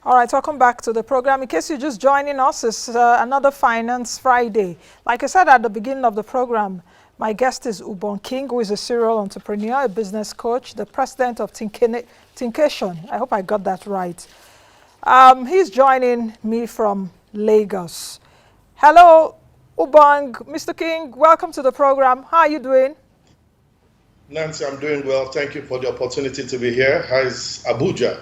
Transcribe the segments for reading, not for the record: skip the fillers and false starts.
All right, welcome back to the program. In case you're just joining us, it's another Finance Friday. Like I said at the beginning of the program, my guest is Ubong King, who is a serial entrepreneur, a business coach, the president of Thinkation. I hope I got that right. He's joining me from Lagos. Hello, Ubong. Mr. King, welcome to the program. How are you doing? Nancy, I'm doing well. Thank you for the opportunity to be here. How is Abuja?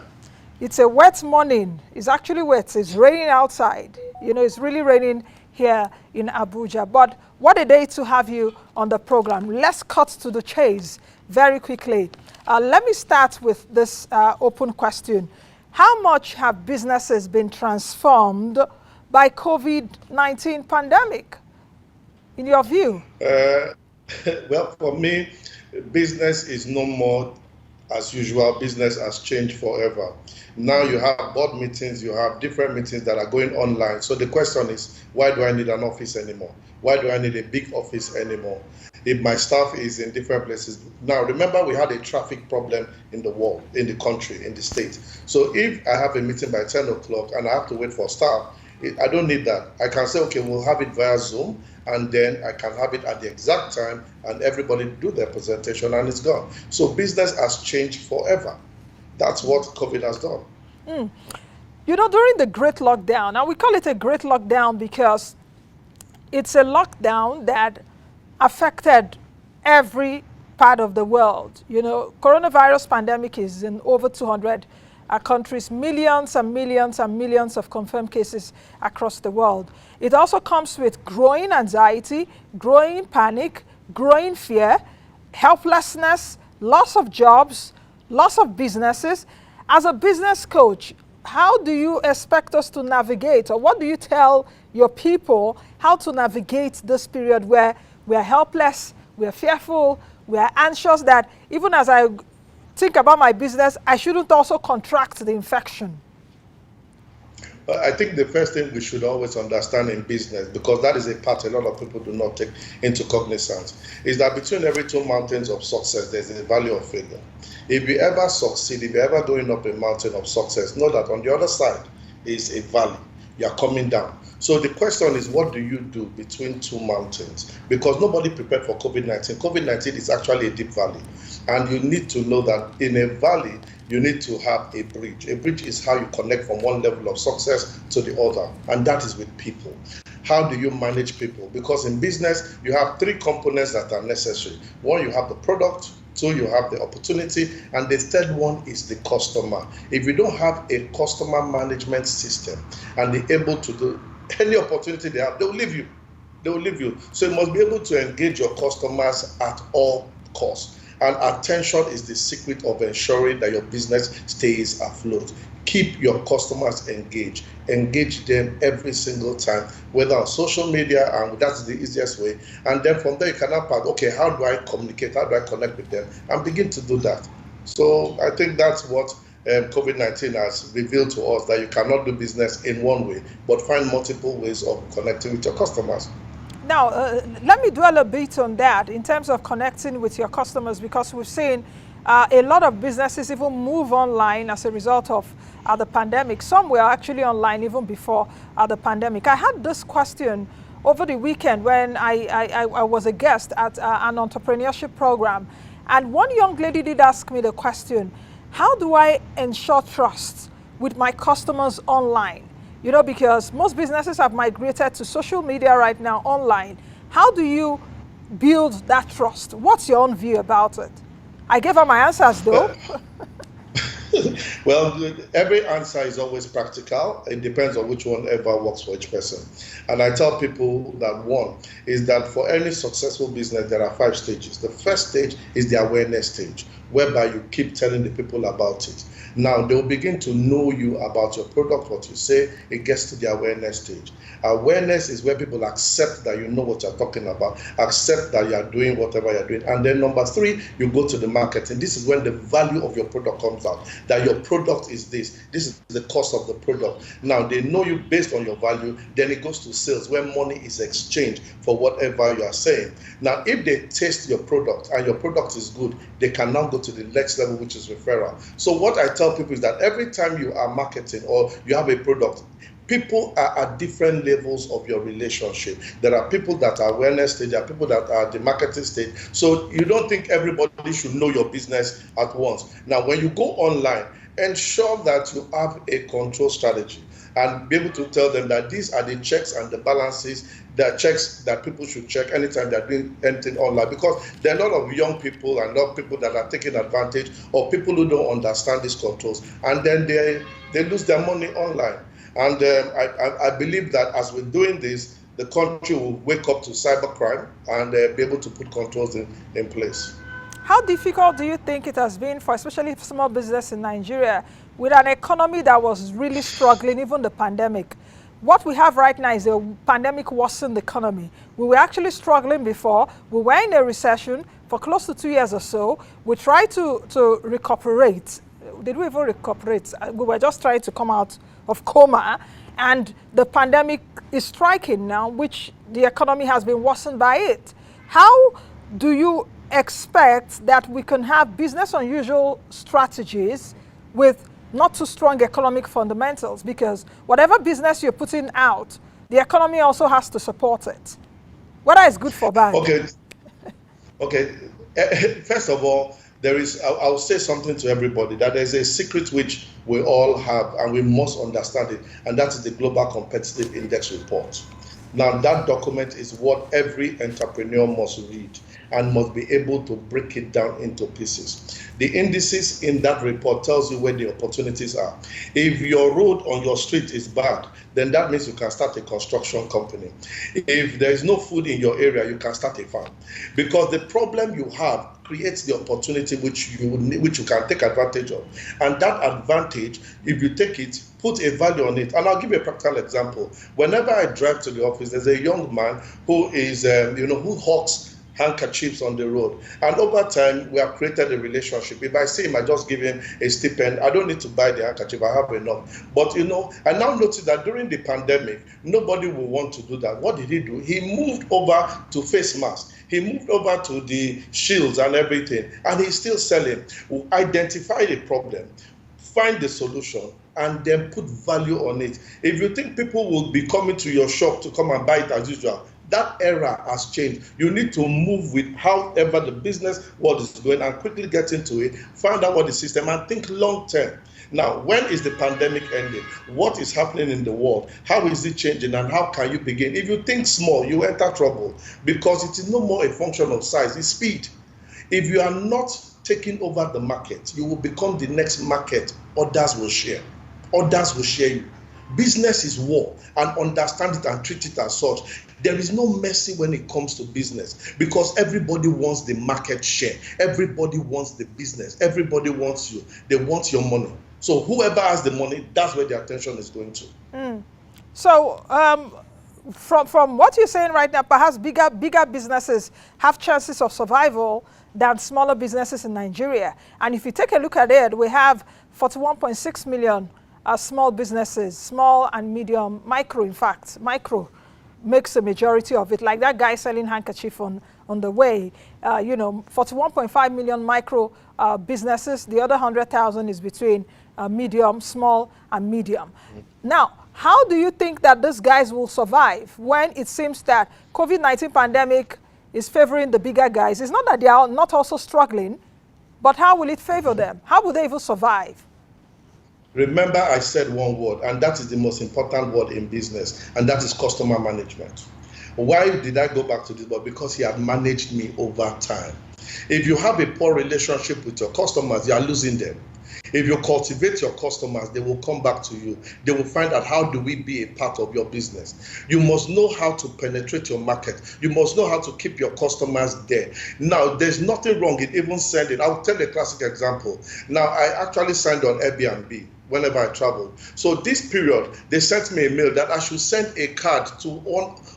It's a wet morning. It's actually wet. It's raining outside. You know, it's really raining here in Abuja. But what a day to have you on the program. Let's cut to the chase very quickly. Let me start with this open question. How much have businesses been transformed by COVID-19 pandemic, in your view? Well, for me, business is no more as usual. Business has changed forever. Now you have board meetings, you have different meetings that are going online. So the question is, why do I need an office anymore? Why do I need a big office anymore? If my staff is in different places. Now, remember, we had a traffic problem in the world, in the country, in the state. So if I have a meeting by 10 o'clock and I have to wait for staff, I don't need that. I can say, okay, we'll have it via Zoom, and then I can have it at the exact time, and everybody do their presentation, and it's gone. So business has changed forever. That's what COVID has done. You know, during the Great Lockdown, now we call it a Great Lockdown because it's a lockdown that affected every part of the world. You know, coronavirus pandemic is in over 200 countries, millions and millions and millions of confirmed cases across the world. It also comes with growing anxiety, growing panic, growing fear, helplessness, loss of jobs, loss of businesses. As a business coach, how do you expect us to navigate, or what do you tell your people how to navigate this period where we are helpless, we are fearful, we are anxious, that even as I think about my business, I shouldn't also contract the infection? I think the first thing we should always understand in business, because that is a part a lot of people do not take into cognizance, is that between every two mountains of success, there's a valley of failure. If you ever succeed, if you're ever going up a mountain of success, know that on the other side is a valley. You are coming down. So the question is, what do you do between two mountains? Because nobody prepared for COVID-19. COVID-19 is actually a deep valley. And you need to know that in a valley, you need to have a bridge. A bridge is how you connect from one level of success to the other, and that is with people. How do you manage people? Because in business, you have three components that are necessary. One, you have the product. Two, you have the opportunity. And the third one is the customer. If you don't have a customer management system and they're able to do any opportunity they have, they will leave you. They will leave you. So you must be able to engage your customers at all costs. And attention is the secret of ensuring that your business stays afloat. Keep your customers engaged. Engage them every single time, whether on social media, and that's the easiest way. And then from there, you can have, okay, how do I communicate? How do I connect with them? And begin to do that. So I think that's what COVID-19 has revealed to us, that you cannot do business in one way, but find multiple ways of connecting with your customers. Now, let me dwell a bit on that in terms of connecting with your customers, because we've seen a lot of businesses even move online as a result of the pandemic. Some were actually online even before the pandemic. I had this question over the weekend when I was a guest at an entrepreneurship program, and one young lady did ask me the question, how do I ensure trust with my customers online? You know, because most businesses have migrated to social media right now, online. How do you build that trust? What's your own view about it? I gave her my answers, though. Well, every answer is always practical. It depends on which one ever works for each person. And I tell people that one is that for any successful business, there are 5 stages. The first stage is the awareness stage, whereby you keep telling the people about it. Now, they'll begin to know you about your product, what you say. It gets to the awareness stage. Awareness is where people accept that you know what you're talking about, accept that you are doing whatever you're doing. And then number 3, you go to the marketing. This is when the value of your product comes out, that your product is this is the cost of the product. Now, they know you based on your value. Then it goes to sales, where money is exchanged for whatever you are saying. Now, if they taste your product and your product is good, they can now go to the next level, which is referral. So what I tell tell people is that every time you are marketing or you have a product, people are at different levels of your relationship. There are people that are awareness stage, there are people that are the marketing stage. So you don't think everybody should know your business at once. Now, when you go online, ensure that you have a control strategy and be able to tell them that these are the checks and the balances, the checks that people should check anytime they're doing anything online, because there are a lot of young people and a lot of people that are taking advantage of people who don't understand these controls, and then they lose their money online. And I believe that as we're doing this, the country will wake up to cybercrime and be able to put controls in place. How difficult do you think it has been for especially small business in Nigeria with an economy that was really struggling, even the pandemic? What we have right now is a pandemic worsened economy. We were actually struggling before. We were in a recession for close to 2 years or so. We tried to recuperate. Did we even recuperate? We were just trying to come out of coma, and the pandemic is striking now, which the economy has been worsened by it. How do you expect that we can have business unusual strategies with not too strong economic fundamentals? Because whatever business you're putting out, the economy also has to support it, whether it's good for bad. Okay. First of all, I'll say something to everybody, that there's a secret which we all have and we must understand it, and that is the Global Competitive Index report. Now, that document is what every entrepreneur must read and must be able to break it down into pieces. The indices in that report tells you where the opportunities are. If your road on your street is bad, then that means you can start a construction company. If there is no food in your area, you can start a farm. Because the problem you have creates the opportunity which you can take advantage of. And that advantage, if you take it, put a value on it. And I'll give you a practical example. Whenever I drive to the office, there's a young man who is, who hawks handkerchiefs on the road, and over time we have created a relationship. If I see him, I just give him a stipend. I don't need to buy the handkerchief, I have enough. But I now notice that during the pandemic, nobody will want to do that. What did he do? He moved over to face masks, he moved over to the shields and everything, and he's still selling. We'll identify the problem, find the solution, and then put value on it. If you think people will be coming to your shop to come and buy it as usual, that era has changed. You need to move with however the business world is going and quickly get into it, find out what the system, and think long term. Now, when is the pandemic ending? What is happening in the world? How is it changing, and how can you begin? If you think small, you enter trouble, because it is no more a function of size, it's speed. If you are not taking over the market, you will become the next market others will share. Others will share you. Business is war, and understand it and treat it as such. There is no mercy when it comes to business, because everybody wants the market share. Everybody wants the business. Everybody wants you. They want your money. So whoever has the money, that's where the attention is going to. So from what you're saying right now, perhaps bigger businesses have chances of survival than smaller businesses in Nigeria. And if you take a look at it, we have 41.6 million small businesses, small and medium, micro in fact. Micro makes the majority of it, like that guy selling handkerchief on the way. 41.5 million micro businesses. The other 100,000 is between medium, small, and medium. Now, how do you think that these guys will survive when it seems that COVID-19 pandemic is favoring the bigger guys? It's not that they are not also struggling, but how will it favor them? How will they even survive? Remember, I said one word, and that is the most important word in business, and that is customer management. Why did I go back to this? But because he had managed me over time. If you have a poor relationship with your customers, you are losing them. If you cultivate your customers, they will come back to you. They will find out, how do we be a part of your business? You must know how to penetrate your market. You must know how to keep your customers there. Now, there's nothing wrong in even sending. I'll tell a classic example. Now, I actually signed on Airbnb whenever I travel. So this period, they sent me a mail that I should send a card to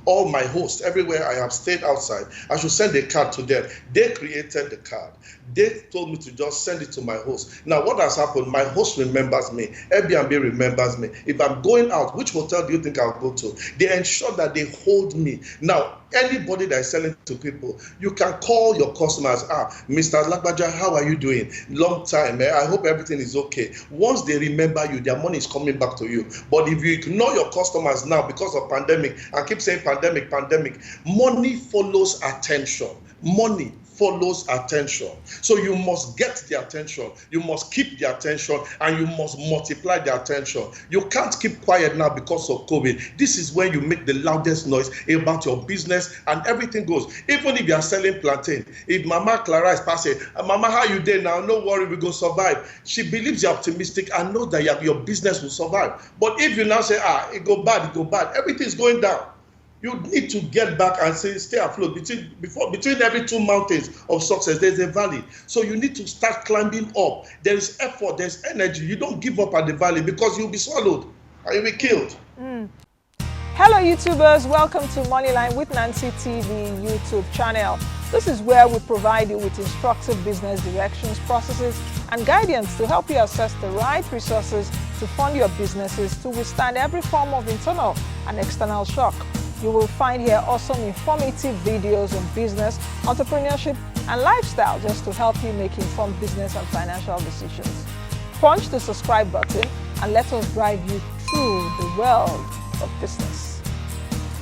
all my hosts everywhere I have stayed outside. I should send a card to them. They created the card. They told me to just send it to my host. Now, what has happened? My host remembers me. Airbnb remembers me. If I'm going out, which hotel do you think I'll go to? They ensure that they hold me. Now, anybody that is selling to people, you can call your customers. Mr. Lagbaja, how are you doing? Long time. I hope everything is okay. Once they remember you, their money is coming back to you. But if you ignore your customers now because of pandemic and keep saying pandemic, money follows attention. Money follows attention. So you must get the attention, you must keep the attention, and you must multiply the attention. You can't keep quiet now because of COVID. This is when you make the loudest noise about your business and everything goes. Even if you are selling plantain, if Mama Clara is passing, Mama, how you doing now? No worry, we go survive. She believes you're optimistic and knows that your business will survive. But if you now say, it go bad, everything is going down. You need to get back and stay afloat. Between every two mountains of success, there's a valley. So you need to start climbing up. There is effort, there's energy. You don't give up at the valley because you'll be swallowed and you'll be killed. Hello, YouTubers. Welcome to Moneyline with Nancy TV YouTube channel. This is where we provide you with instructive business directions, processes, and guidance to help you assess the right resources to fund your businesses to withstand every form of internal and external shock. You will find here awesome informative videos on business, entrepreneurship, and lifestyle just to help you make informed business and financial decisions. Punch the subscribe button and let us drive you through the world of business.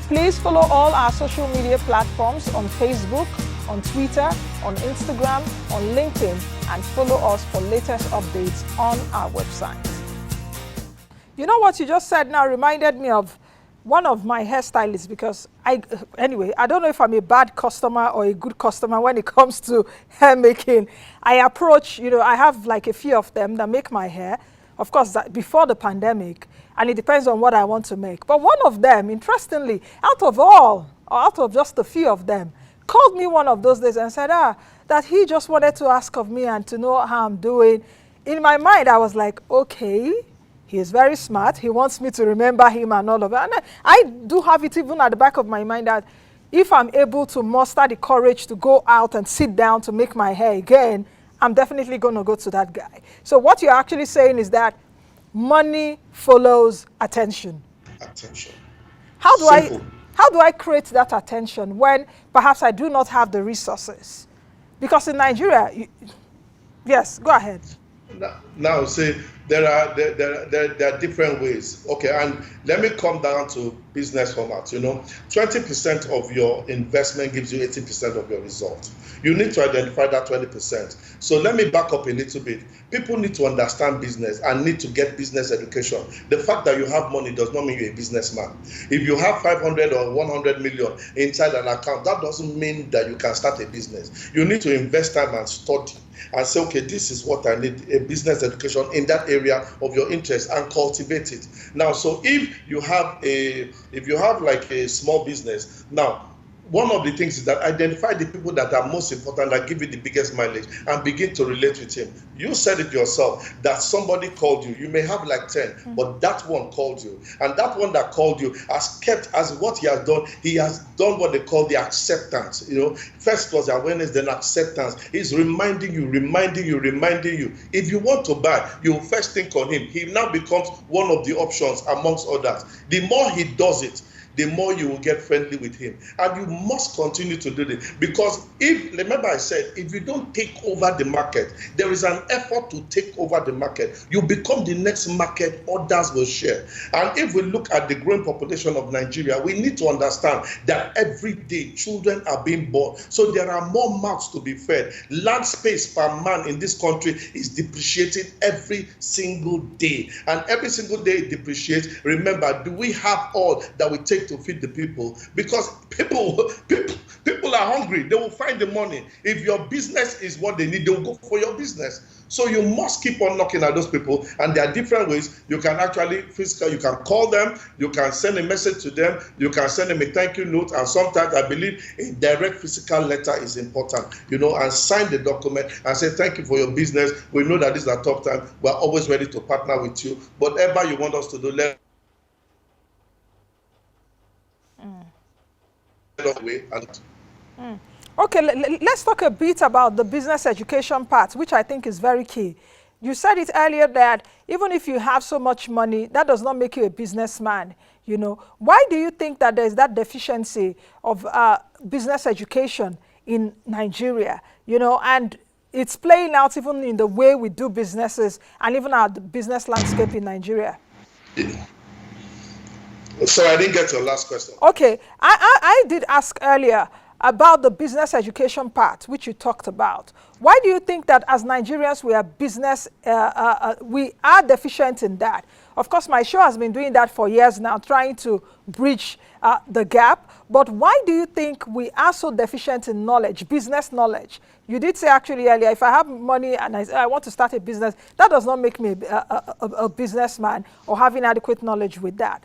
Please follow all our social media platforms on Facebook, on Twitter, on Instagram, on LinkedIn, and follow us for latest updates on our website. You know what you just said now reminded me of one of my hairstylists, because I don't know if I'm a bad customer or a good customer when it comes to hair making. I approach, I have like a few of them that make my hair, of course, before the pandemic, and it depends on what I want to make. But one of them, interestingly, out of just a few of them, called me one of those days and said, that he just wanted to ask of me and to know how I'm doing. In my mind, I was like, okay. He is very smart. He wants me to remember him and all of that. And I do have it even at the back of my mind that if I'm able to muster the courage to go out and sit down to make my hair again, I'm definitely going to go to that guy. So what you're actually saying is that money follows attention. Attention. How do I create that attention when perhaps I do not have the resources? Because in Nigeria, yes, go ahead. Now, see, there are different ways. Okay, and let me come down to business format. 20% of your investment gives you 80% of your result. You need to identify that 20%. So let me back up a little bit. People need to understand business and need to get business education. The fact that you have money does not mean you're a businessman. If you have 500 or 100 million inside an account, that doesn't mean that you can start a business. You need to invest time and study and say, okay, this is what I need, a business education in that area of your interest, and cultivate it. Now, so if you have like a small business, now, one of the things is that identify the people that are most important, that give you the biggest mileage, and begin to relate with him. You said it yourself that somebody called you. You may have like 10, but that one called you. And that one that called you has kept as what he has done. He has done what they call the acceptance. First was the awareness, then acceptance. He's reminding you. If you want to buy, you first think on him. He now becomes one of the options amongst others. The more he does it, the more you will get friendly with him. And you must continue to do this. Because remember I said, if you don't take over the market, there is an effort to take over the market. You become the next market others will share. And if we look at the growing population of Nigeria, we need to understand that every day children are being born. So there are more mouths to be fed. Land space per man in this country is depreciating every single day. And every single day it depreciates. Remember, do we have all that we take to feed the people? Because people are hungry. They will find the money. If your business is what they need, they will go for your business. So you must keep on knocking at those people, and there are different ways. You can actually you can call them, you can send a message to them, you can send them a thank you note, and sometimes I believe a direct physical letter is important, and sign the document and say thank you for your business. We know that this is a tough time. We're always ready to partner with you. Whatever you want us to do, let way and Okay, let's talk a bit about the business education part, which I think is very key. you said it earlier that even if you have so much money, that does not make you a businessman. You know, why do you think that there's that deficiency of business education in Nigeria? You know, and it's playing out even in the way we do businesses and even our business landscape in Nigeria. So I didn't get your last question. Okay, I did ask earlier about the business education part, which you talked about. Why do you think that as Nigerians we are deficient in that? Of course, my show has been doing that for years now, trying to bridge the gap. But why do you think we are so deficient in knowledge, business knowledge? You did say actually earlier, if I have money and I want to start a business, that does not make me a businessman or having adequate knowledge with that.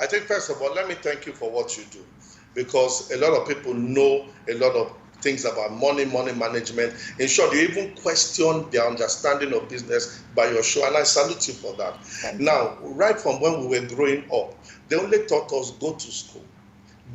I think, first of all, let me thank you for what you do, because a lot of people know a lot of things about money management. In short, you even question their understanding of business by your show, and I salute you for that. Now, right from when we were growing up, they only taught us go to school,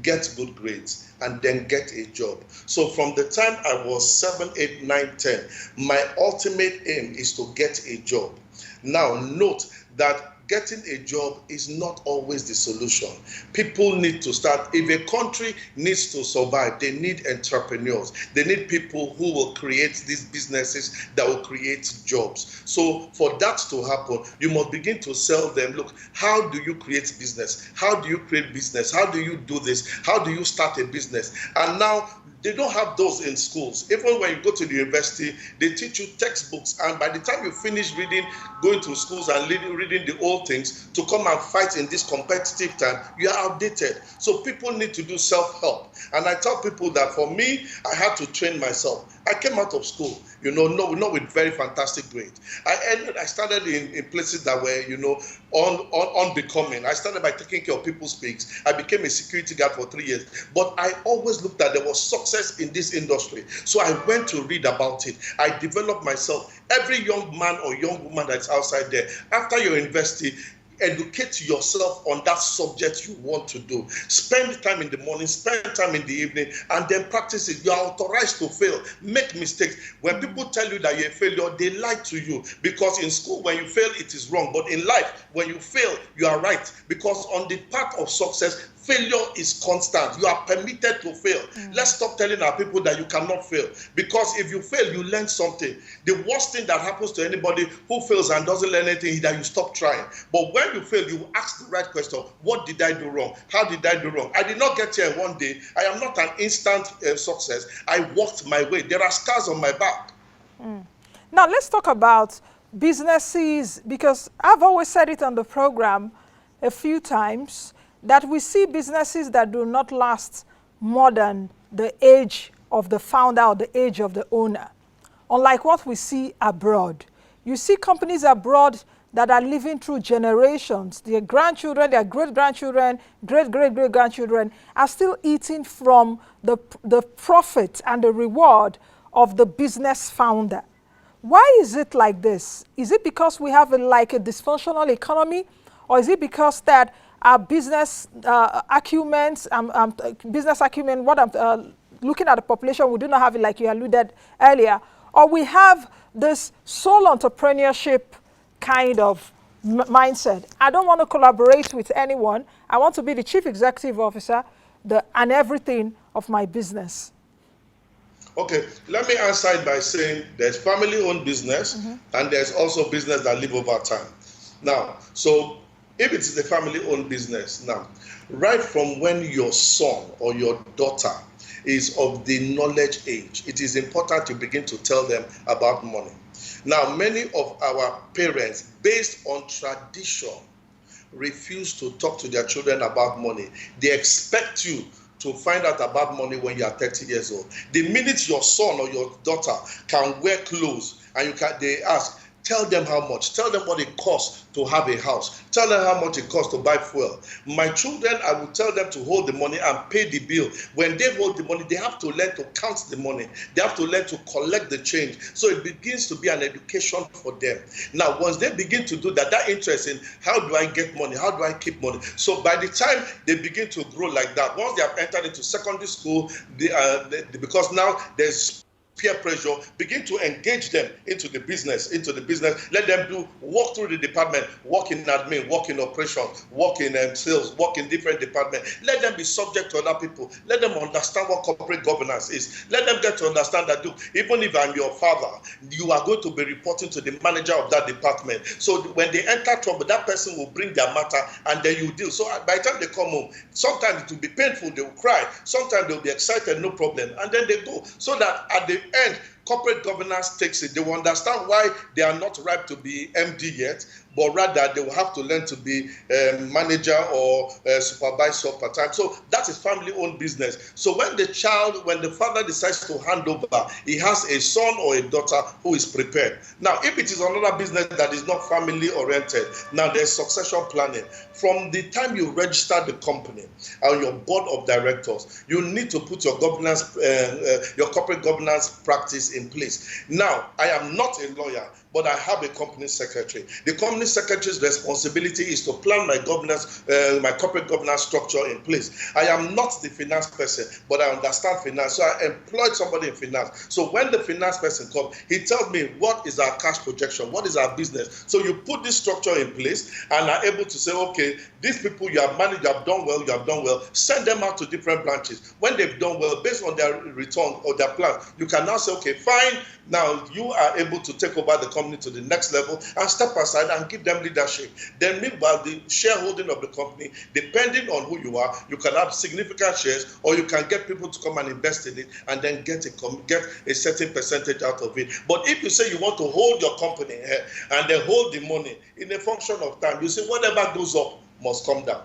get good grades, and then get a job. So from the time I was 7, 8, 9, 10, my ultimate aim is to get a job. Now, note that getting a job is not always the solution. People need to start. If a country needs to survive, they need entrepreneurs. They need people who will create these businesses that will create jobs. So for that to happen, you must begin to sell them. Look, how do you create business? How do you create business? How do you do this? How do you start a business? And now, they don't have those in schools. Even when you go to the university, they teach you textbooks. And by the time you finish reading, going to schools and reading the old things, to come and fight in this competitive time, you are outdated. So people need to do self-help. And I tell people that for me, I had to train myself. I came out of school, not with very fantastic grades. I started in places that were, unbecoming. I started by taking care of people's pigs. I became a security guard for 3 years. But I always looked at there was success in this industry. So I went to read about it. I developed myself. Every young man or young woman that's outside there, after your university, educate yourself on that subject you want to do. Spend time in the morning, spend time in the evening, and then practice it. You are authorized to fail. Make mistakes. When people tell you that you're a failure, they lie to you, because in school, when you fail, it is wrong. But in life, when you fail, you are right. Because on the path of success, failure is constant. You are permitted to fail. Let's stop telling our people that you cannot fail. Because if you fail, you learn something. The worst thing that happens to anybody who fails and doesn't learn anything is that you stop trying. But when you fail, you ask the right question. What did I do wrong? How did I do wrong? I did not get here in one day. I am not an instant success. I worked my way. There are scars on my back. Now, let's talk about businesses, because I've always said it on the program a few times, that we see businesses that do not last more than the age of the founder or the age of the owner. Unlike what we see abroad. You see companies abroad that are living through generations. Their grandchildren, their great-grandchildren, great-great-great-grandchildren are still eating from the profit and the reward of the business founder. Why is it like this? Is it because we have a dysfunctional economy? Or is it because that our business acumen, what I'm looking at the population, we do not have it like you alluded earlier, or we have this sole entrepreneurship kind of mindset. I don't want to collaborate with anyone. I want to be the chief executive officer and everything of my business. Okay, let me answer it by saying there's family-owned business, and there's also business that live over time. Now, so if it is a family-owned business, now, right from when your son or your daughter is of the knowledge age, it is important to begin to tell them about money. Now, many of our parents, based on tradition, refuse to talk to their children about money. They expect you to find out about money when you are 30 years old. The minute your son or your daughter can wear clothes and they ask, tell them how much. Tell them what it costs to have a house. Tell them how much it costs to buy fuel. My children, I will tell them to hold the money and pay the bill. When they hold the money, they have to learn to count the money. They have to learn to collect the change. So it begins to be an education for them. Now, once they begin to do that, that interest in how do I get money? How do I keep money? So by the time they begin to grow like that, once they have entered into secondary school, because now there's peer pressure, begin to engage them into the business, let them walk through the department, work in admin, work in operations, work in sales, work in different departments. Let them be subject to other people. Let them understand what corporate governance is. Let them get to understand that, even if I'm your father, you are going to be reporting to the manager of that department. So when they enter trouble, that person will bring their matter and then you deal. So by the time they come home, sometimes it will be painful, they will cry, sometimes they'll be excited, no problem, and then they go. So that at the end, corporate governance takes it. They will understand why they are not ripe to be MD yet, but rather they will have to learn to be manager or supervisor per time. So that is family-owned business. So when the father decides to hand over, he has a son or a daughter who is prepared. Now, if it is another business that is not family-oriented, now there's succession planning. From the time you register the company or your board of directors, you need to put your governance, your corporate governance practice in place. Now, I am not a lawyer, but I have a company secretary. The company secretary's responsibility is to plan my governance, my corporate governance structure in place. I am not the finance person, but I understand finance. So I employed somebody in finance. So when the finance person comes, he tells me what is our cash projection, what is our business. So you put this structure in place and are able to say, okay, these people you have managed, you have done well, send them out to different branches. When they've done well, based on their return or their plan, you can now say, okay, fine, now you are able to take over the company to the next level and step aside and give them leadership. Then meanwhile, the shareholding of the company, depending on who you are, you can have significant shares or you can get people to come and invest in it and then get a certain percentage out of it. But if you say you want to hold your company and then hold the money in a function of time, you say whatever goes up must come down,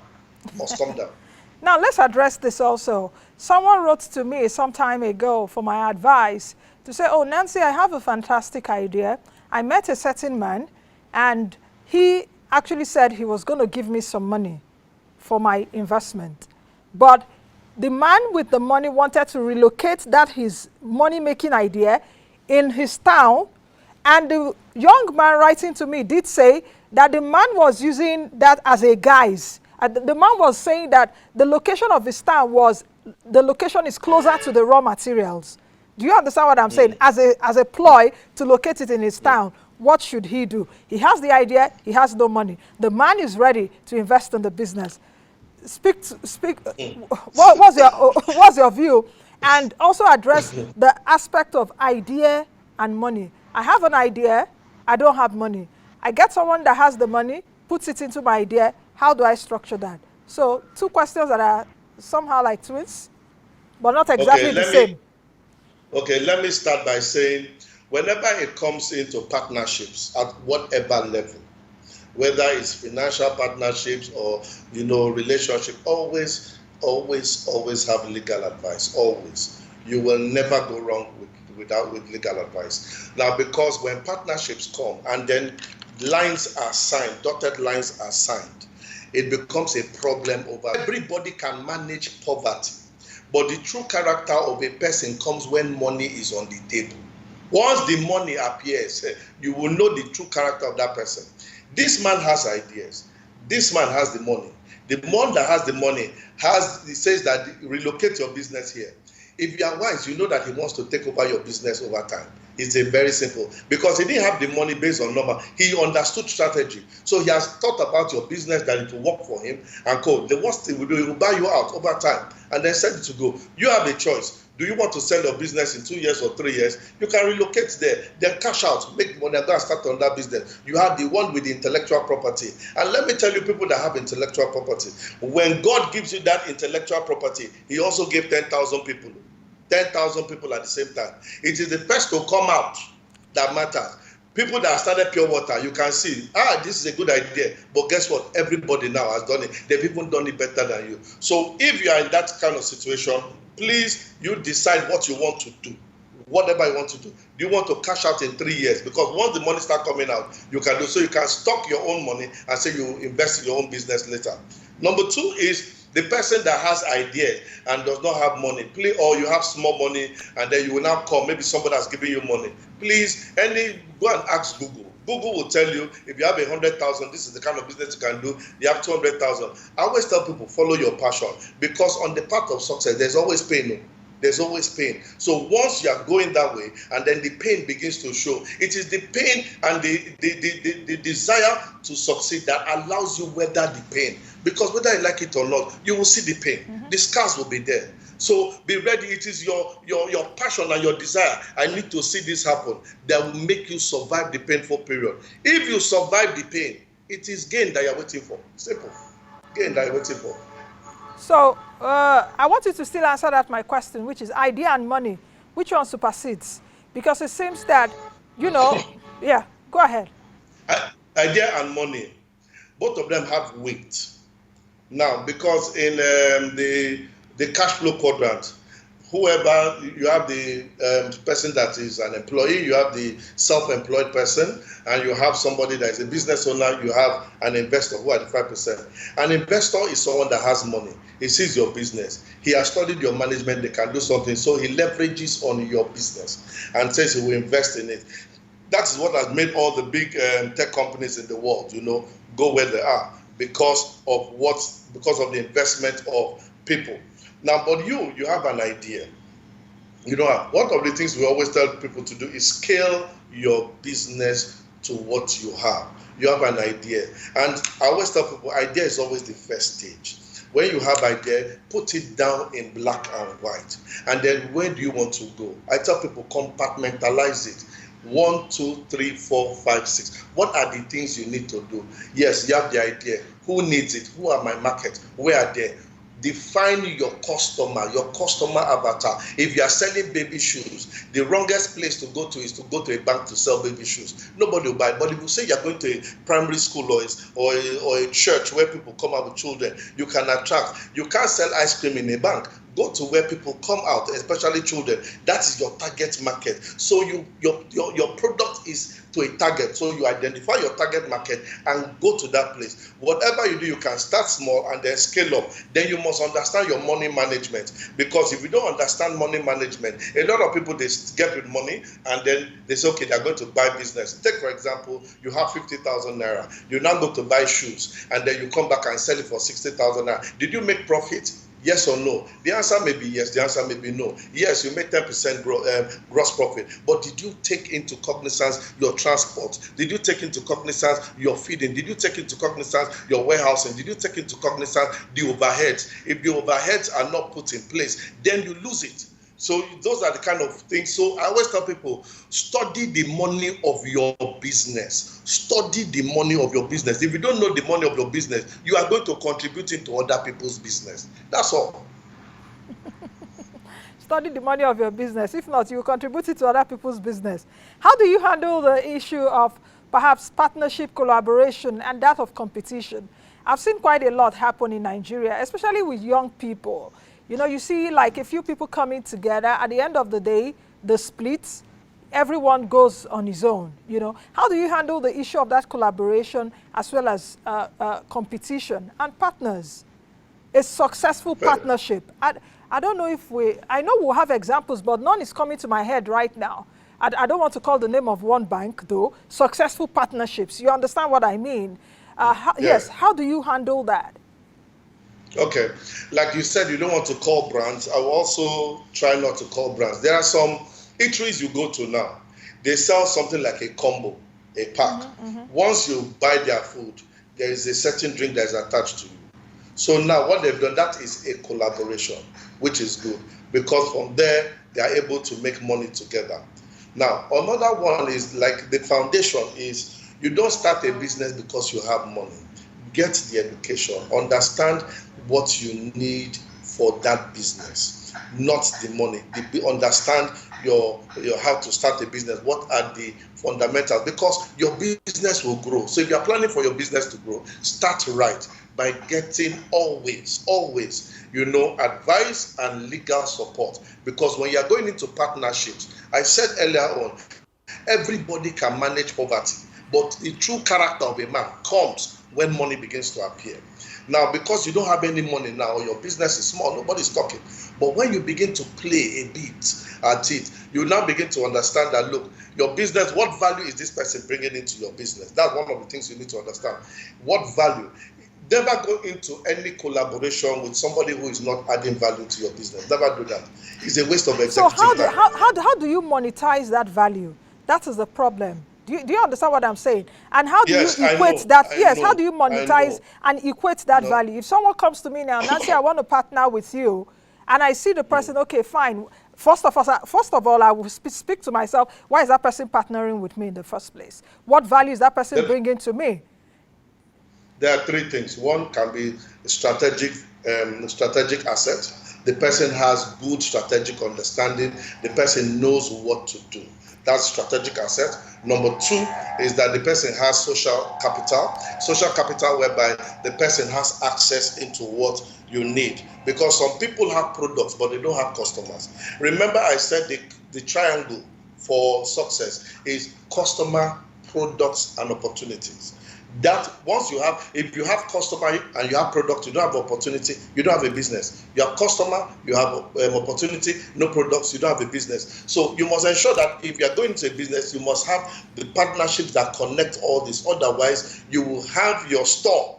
Now let's address this also. Someone wrote to me some time ago for my advice to say, oh, Nancy, I have a fantastic idea. I met a certain man and he actually said he was going to give me some money for my investment. But the man with the money wanted to relocate his money-making idea in his town. And the young man writing to me did say that the man was using that as a guise. The man was saying that the location of his town the location is closer to the raw materials. Do you understand what I'm saying? As a ploy to locate it in his town, what should he do? He has the idea, he has no money. The man is ready to invest in the business. What's your view? And also address the aspect of idea and money. I have an idea, I don't have money. I get someone that has the money, puts it into my idea. How do I structure that? So 2 questions that are somehow like twins, but not exactly the same. Okay, let me start by saying, whenever it comes into partnerships at whatever level, whether it's financial partnerships or relationship, always have legal advice. Always, you will never go wrong with legal advice. Now, because when partnerships come and then lines are signed, dotted lines are signed, it becomes a problem over. Everybody can manage poverty. But the true character of a person comes when money is on the table. Once the money appears, you will know the true character of that person. This man has ideas. This man has the money. The one that has the money he says that relocate your business here. If you are wise, you know that he wants to take over your business over time. It's very simple. Because he didn't have the money based on number. He understood strategy. So he has thought about your business that it will work for him and code. The worst thing he will do, he will buy you out over time and then send it to go. You have a choice. Do you want to sell your business in 2 years or 3 years? You can relocate there, then cash out, make money, and go and start on that business. You have the one with the intellectual property. And let me tell you, people that have intellectual property, when God gives you that intellectual property, he also gave 10,000 people. 10,000 people at the same time. It is the first to come out that matters. People that started pure water, you can see, this is a good idea. But guess what? Everybody now has done it. They've even done it better than you. So if you are in that kind of situation, please, you decide what you want to do. Whatever you want to do. Do you want to cash out in 3 years? Because once the money starts coming out, you can do so. You can stock your own money and say you invest in your own business later. Number 2 is the person that has idea and does not have money, or you have small money and then you will now call, maybe somebody has given you money. Please, go and ask Google. Google will tell you, if you have 100,000, this is the kind of business you can do. You have 200,000. I always tell people, follow your passion, because on the path of success, there's always pain. there's always pain. So once you are going that way, and then the pain begins to show, it is the pain and the desire to succeed that allows you weather the pain. Because whether you like it or not, you will see the pain. The scars will be there. So be ready. It is your passion and your desire. I need to see this happen. That will make you survive the painful period. If you survive the pain, it is gain that you're waiting for. Simple. Gain that you're waiting for. So I want you to still answer that my question, which is idea and money. Which one supersedes? Because it seems that, yeah, go ahead. Idea and money, both of them have weight. Now, because in the cash flow quadrant, whoever, you have the person that is an employee, you have the self-employed person, and you have somebody that is a business owner, you have an investor who are the 5%. An investor is someone that has money. He sees your business. He has studied your management, they can do something, so he leverages on your business and says he will invest in it. That is what has made all the big tech companies in the world, go where they are because of the investment of people. Now, but you have an idea. One of the things we always tell people to do is scale your business to what you have. You have an idea. And I always tell people, idea is always the first stage. When you have idea, put it down in black and white. And then where do you want to go? I tell people, compartmentalize it. 1, 2, 3, 4, 5, 6. What are the things you need to do? Yes, you have the idea. Who needs it? Who are my market? Where are they? Define your customer avatar. If you are selling baby shoes, the wrongest place to go to is to go to a bank to sell baby shoes. Nobody will buy it. But if you say you're going to a primary school or a church where people come out with children, you can attract. You can't sell ice cream in a bank. Go to where people come out, especially children. That is your target market. So your product is to a target. So you identify your target market and go to that place. Whatever you do, you can start small and then scale up. Then you must understand your money management. Because if you don't understand money management, a lot of people, they get with money and then they say, okay, they're going to buy business. Take, for example, you have 50,000 naira. You now go to buy shoes and then you come back and sell it for 60,000 naira. Did you make profit? Yes or no? The answer may be yes, the answer may be no. Yes, you make 10% gross profit, but did you take into cognizance your transport? Did you take into cognizance your feeding? Did you take into cognizance your warehousing? Did you take into cognizance the overheads? If the overheads are not put in place, then you lose it. So those are the kind of things. So I always tell people, study the money of your business. Study the money of your business. If you don't know the money of your business, you are going to contribute into other people's business. That's all. Study the money of your business. If not, you will contribute it to other people's business. How do you handle the issue of perhaps partnership, collaboration, and that of competition? I've seen quite a lot happen in Nigeria, especially with young people. You see like a few people coming together. At the end of the day, the splits, everyone goes on his own. How do you handle the issue of that collaboration as well as competition and partners? A successful partnership. I don't know if I know we'll have examples, but none is coming to my head right now. I don't want to call the name of one bank, though. Successful partnerships. You understand what I mean? Yes, how do you handle that? Okay, like you said, you don't want to call brands. I will also try not to call brands. There are some eateries you go to now. They sell something like a combo, a pack. Once you buy their food, there is a certain drink that is attached to you. So now what they've done, that is a collaboration, which is good. Because from there, they are able to make money together. Now, another one is like the foundation is you don't start a business because you have money. Get the education, understand what you need for that business, not the money. Understand your how to start a business. What are the fundamentals? Because your business will grow. So if you are planning for your business to grow, start right by getting always advice and legal support. Because when you are going into partnerships, I said earlier on, everybody can manage poverty, but the true character of a man comes when money begins to appear. Now, because you don't have any money now, your business is small, nobody's talking. But when you begin to play a bit at it, you now begin to understand that, look, your business, what value is this person bringing into your business? That's one of the things you need to understand. What value? Never go into any collaboration with somebody who is not adding value to your business. Never do that. It's a waste of So executive time. how do you monetize that value? That is the problem. Do you understand what I'm saying? And how do you Yes, I equate know. that? I Yes, how know. do you I monetize know. and equate that No. value? If someone comes to me now and say, I want to partner with you, and I see the person, okay, fine. First of all, I will speak to myself, why is that person partnering with me in the first place? What value is that person There, bringing to me? there are three things. One can be strategic asset. The person has good strategic understanding. The person knows what to do. That's strategic asset. Number two is that the person has social capital. Social capital whereby the person has access into what you need. Because some people have products, but they don't have customers. Remember I said the triangle for success is customer, products, and opportunities. That once you have, if you have customer and you have product, you don't have opportunity, you don't have a business. You have customer, you have opportunity, no products, you don't have a business. So you must ensure that if you are going into a business, you must have the partnerships that connect all this. Otherwise, you will have your store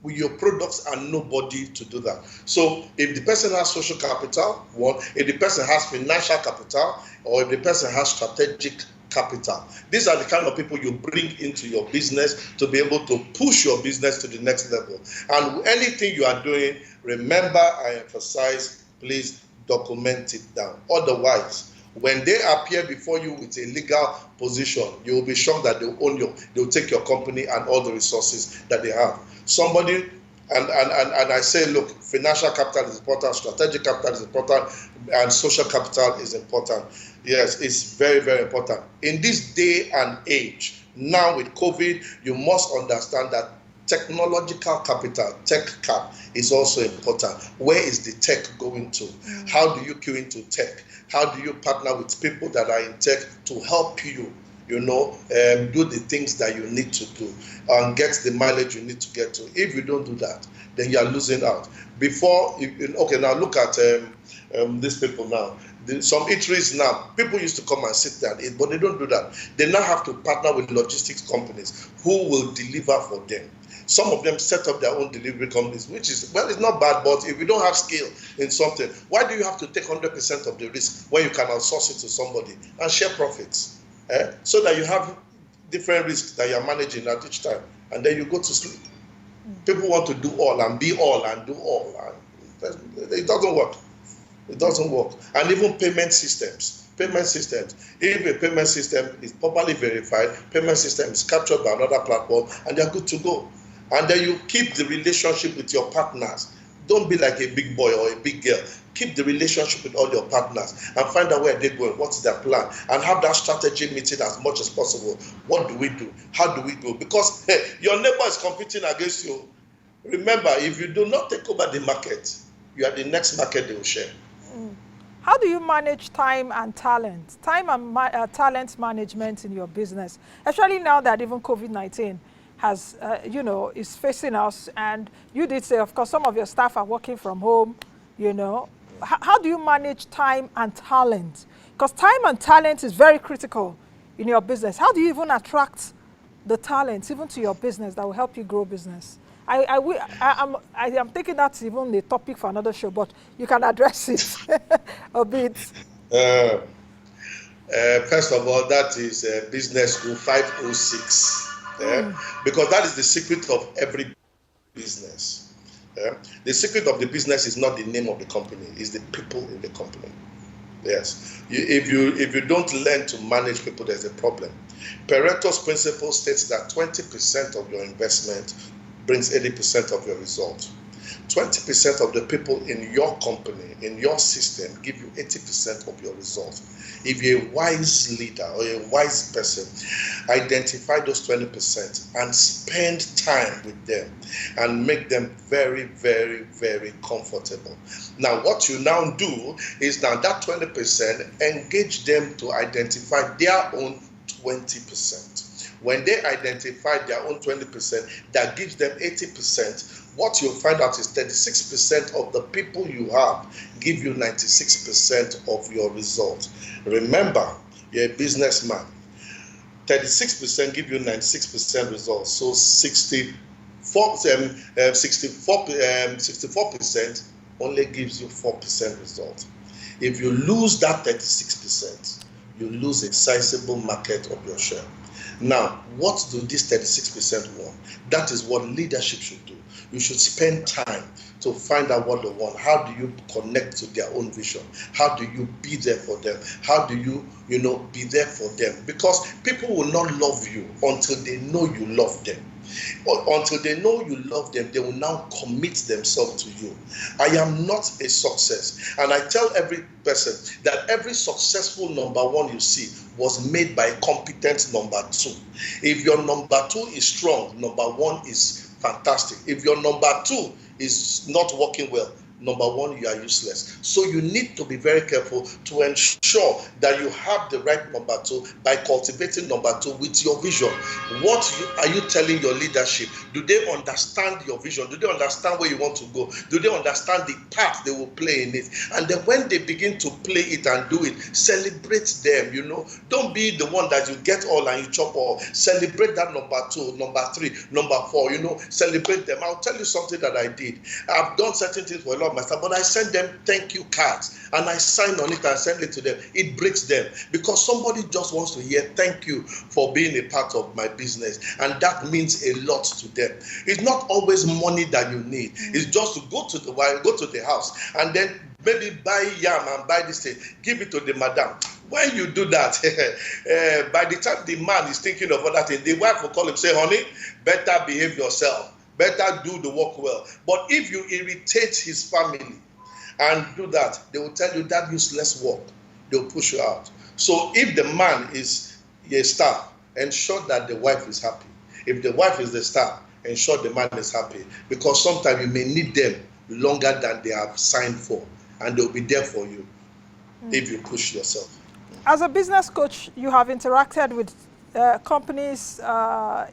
with your products and nobody to do that. So if the person has social capital, one, if the person has financial capital, or if the person has strategic capital, these are the kind of people you bring into your business to be able to push your business to the next level. And anything you are doing, remember, I emphasize, please document it down. Otherwise, when they appear before you with a legal position, you will be shocked that they'll take your company and all the resources that they have. Somebody, and I say, look, financial capital is important, strategic capital is important, and social capital is important. Yes, it's very, very important. In this day and age, now with COVID, you must understand that technological capital, tech cap, is also important. Where is the tech going to? How do you queue into tech? How do you partner with people that are in tech to help you, do the things that you need to do and get the mileage you need to get to? If you don't do that, then you are losing out. Okay, now look at these people now. Some eateries now, people used to come and sit there and eat, but they don't do that. They now have to partner with logistics companies who will deliver for them. Some of them set up their own delivery companies, which is, well, it's not bad, but if you don't have skill in something, why do you have to take 100% of the risk when you can outsource it to somebody and share profits? So that you have different risks that you're managing at each time, and then you go to sleep. People want to do all and be all and do all, and it doesn't work. It doesn't work. And even payment systems. If a payment system is properly verified, payment system is captured by another platform, and they're good to go. And then you keep the relationship with your partners. Don't be like a big boy or a big girl. Keep the relationship with all your partners and find out where they're going, what's their plan, and have that strategy meeting as much as possible. What do we do? How do we do? Because your neighbor is competing against you. Remember, if you do not take over the market, you are the next market they will share. How do you manage time and talent? Time and talent management in your business, especially now that even COVID-19 has, is facing us. And you did say, of course, some of your staff are working from home, How do you manage time and talent? Because time and talent is very critical in your business. How do you even attract the talent even to your business that will help you grow business? I am thinking that's even the topic for another show, but you can address it a bit. First of all, that is Business School 506, because that is the secret of every business. The secret of the business is not the name of the company, it's the people in the company. Yes, if you don't learn to manage people, there's a problem. Pareto's principle states that 20% of your investment brings 80% of your result. 20% of the people in your company, in your system, give you 80% of your result. If you're a wise leader or a wise person, identify those 20% and spend time with them and make them very, very, very comfortable. Now, what you now do is now that 20%, engage them to identify their own 20%. When they identify their own 20%, that gives them 80%. What you'll find out is 36% of the people you have give you 96% of your result. Remember, you're a businessman. 36% give you 96% results. So 60 64% only gives you 4% result. If you lose that 36%, you lose a sizable market of your share. Now, what do this 36% want? That is what leadership should do. You should spend time to find out what they want. How do you connect to their own vision? How do you be there for them? How do you, be there for them? Because people will not love you until they know you love them. Until they know you love them, they will now commit themselves to you. I am not a success. And I tell every person that every successful number one you see was made by a competent number two. If your number two is strong, number one is fantastic. If your number two is not working well, number one, you are useless. So you need to be very careful to ensure that you have the right number two by cultivating number two with your vision. What are you telling your leadership? Do they understand your vision? Do they understand where you want to go? Do they understand the part they will play in it? And then when they begin to play it and do it, celebrate them, Don't be the one that you get all and you chop all. Celebrate that number two, number three, number four, celebrate them. I'll tell you something that I did. I've done certain things for a lot of myself, but I send them thank you cards and I sign on it and send it to them. It breaks them because somebody just wants to hear thank you for being a part of my business, and that means a lot to them. It's not always money that you need. It's just to go to the house and then maybe buy yam and buy this thing, give it to the madam. When you do that, by the time the man is thinking of other things, the wife will call him, say, honey, better behave yourself. Better do the work well. But if you irritate his family and do that, they will tell you that useless work. They'll push you out. So if the man is a star, ensure that the wife is happy. If the wife is the star, ensure the man is happy. Because sometimes you may need them longer than they have signed for. And they'll be there for you if you push yourself. As a business coach, you have interacted with companies,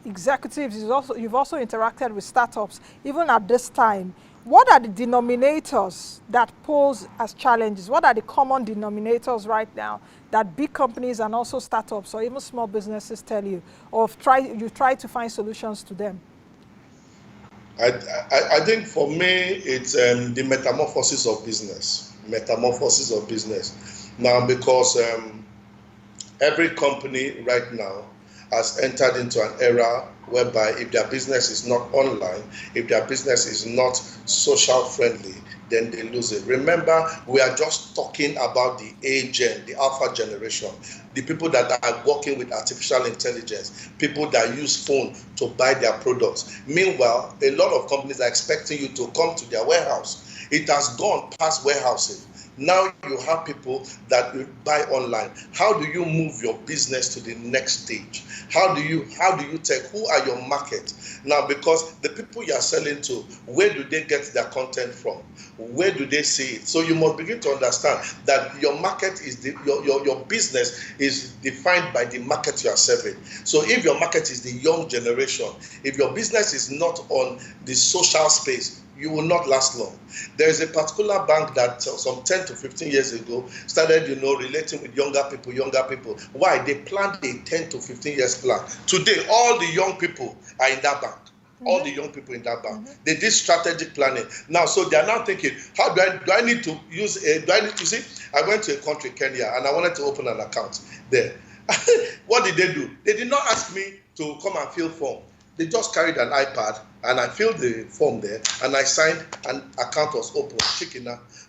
executives. You've also interacted with startups. Even at this time, what are the denominators that pose as challenges? What are the common denominators right now that big companies and also startups or even small businesses tell you, or you try to find solutions to them? I think for me, it's the metamorphosis of business. Metamorphosis of business. Now, because every company right now has entered into an era whereby if their business is not online, if their business is not social friendly, then they lose it. Remember, we are just talking about the A-gen, the alpha generation, the people that are working with artificial intelligence, people that use phone to buy their products. Meanwhile, a lot of companies are expecting you to come to their warehouse. It has gone past warehousing. Now you have people that will buy online. How do you move your business to the next stage? How do you take, who are your market? Now, because the people you are selling to, where do they get their content from? Where do they see it? So you must begin to understand that your market is, your business is defined by the market you are serving. So if your market is the young generation, if your business is not on the social space, you will not last long. There is a particular bank that some 10 to 15 years ago started, relating with younger people. Why? They planned a 10 to 15 years plan. Today, all the young people are in that bank. All the young people in that bank. They did strategic planning. Now, so they are now thinking, how do I need to use see? I went to a country, Kenya, and I wanted to open an account there. What did they do? They did not ask me to come and fill form. They just carried an iPad and I filled the form there and I signed and account was open.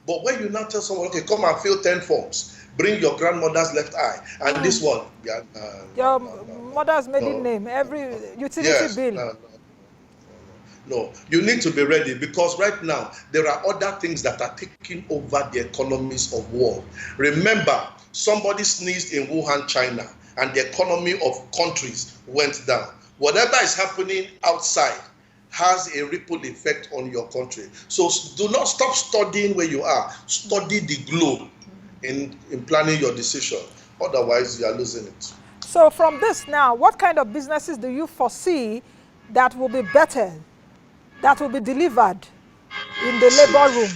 But when you now tell someone, okay, come and fill 10 forms, bring your grandmother's left eye and this one. Your mother's maiden name, every utility bill. No, you need to be ready because right now there are other things that are taking over the economies of the world. Remember, somebody sneezed in Wuhan, China, and the economy of countries went down. Whatever is happening outside has a ripple effect on your country. So do not stop studying where you are. Study the globe in planning your decision. Otherwise, you are losing it. So from this now, what kind of businesses do you foresee that will be better, that will be delivered in the labor room?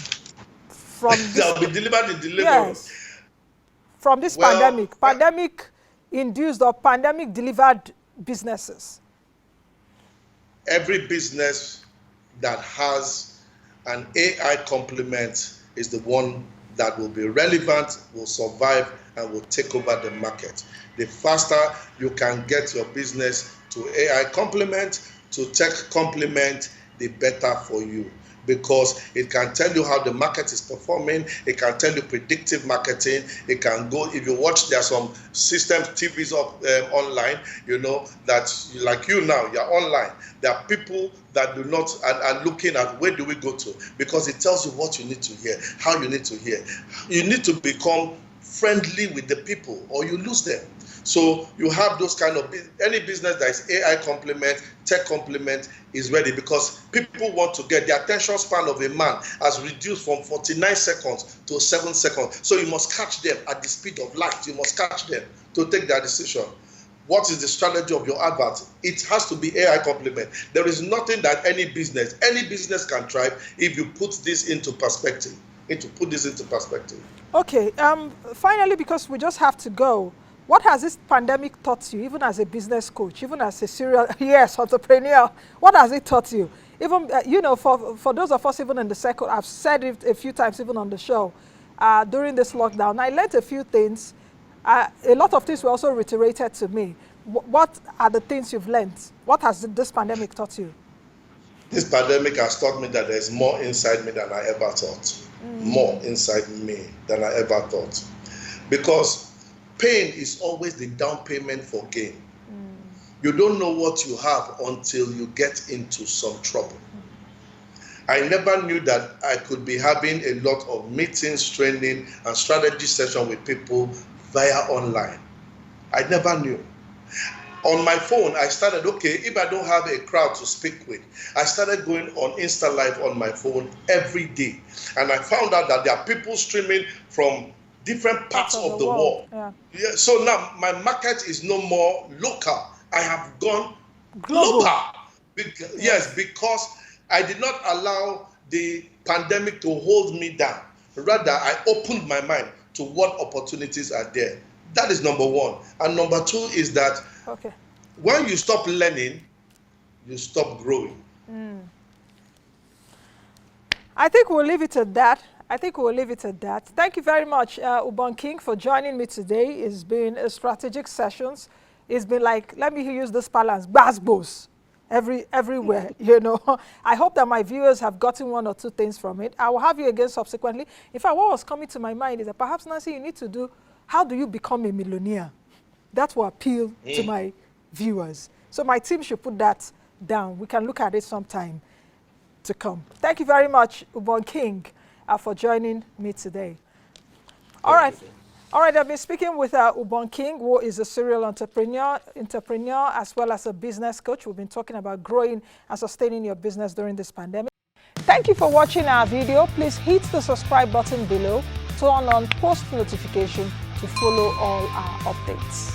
That will be delivered in the labor room? From this pandemic-induced or pandemic-delivered businesses. every business that has an AI complement is the one that will be relevant, will survive, and will take over the market. The faster you can get your business to AI complement, to tech complement, the better for you. Because it can tell you how the market is performing, it can tell you predictive marketing, it can go, if you watch, there are some systems, TVs up online, you know, that like you now, you're online. There are people that do not, are looking at where do we go to, because it tells you what you need to hear, how you need to hear. You need to become friendly with the people or you lose them. So you have those kind of, any business that is AI complement, tech complement is ready, because people want to get, the attention span of a man has reduced from 49 seconds to 7 seconds. So you must catch them at the speed of light. You must catch them to take their decision. What is the strategy of your advert? It has to be AI complement. There is nothing that any business can thrive if you put this into perspective. Okay, finally, because we just have to go, what has this pandemic taught you, even as a business coach, even as a serial, yes, entrepreneur? What has it taught you? Even, you know, for those of us even in the circle, I've said it a few times even on the show, during this lockdown, I learned a few things. A lot of things were also reiterated to me. What are the things you've learned? What has this pandemic taught you? This pandemic has taught me that there's more inside me than I ever thought. More inside me than I ever thought. Because pain is always the down payment for gain. You don't know what you have until you get into some trouble. I never knew that I could be having a lot of meetings, training, and strategy sessions with people via online. I never knew. On my phone, I started, okay, if I don't have a crowd to speak with, I started going on Insta Live on my phone every day. And I found out that there are people streaming from different parts of the world. Yeah, so now my market is no more local. I have gone global. Yes, because I did not allow the pandemic to hold me down. Rather, I opened my mind to what opportunities are there. That is number one. And number two is that when you stop learning, you stop growing. I think we'll leave it at that. Thank you very much, Ubong King, for joining me today. It's been a strategic sessions. It's been like, let me use this balance, basbos, everywhere, you know. I hope that my viewers have gotten one or two things from it. I will have you again subsequently. In fact, what was coming to my mind is that perhaps, Nancy, you need to do, how do you become a millionaire? That will appeal to my viewers. So my team should put that down. We can look at it sometime to come. Thank you very much, Ubong King, for joining me today. All right, I've been speaking with Ubong King, who is a serial entrepreneur as well as a business coach. We've been talking about growing and sustaining your business during this pandemic. Thank you for watching our video. Please hit the subscribe button below, turn on post notification to follow all our updates.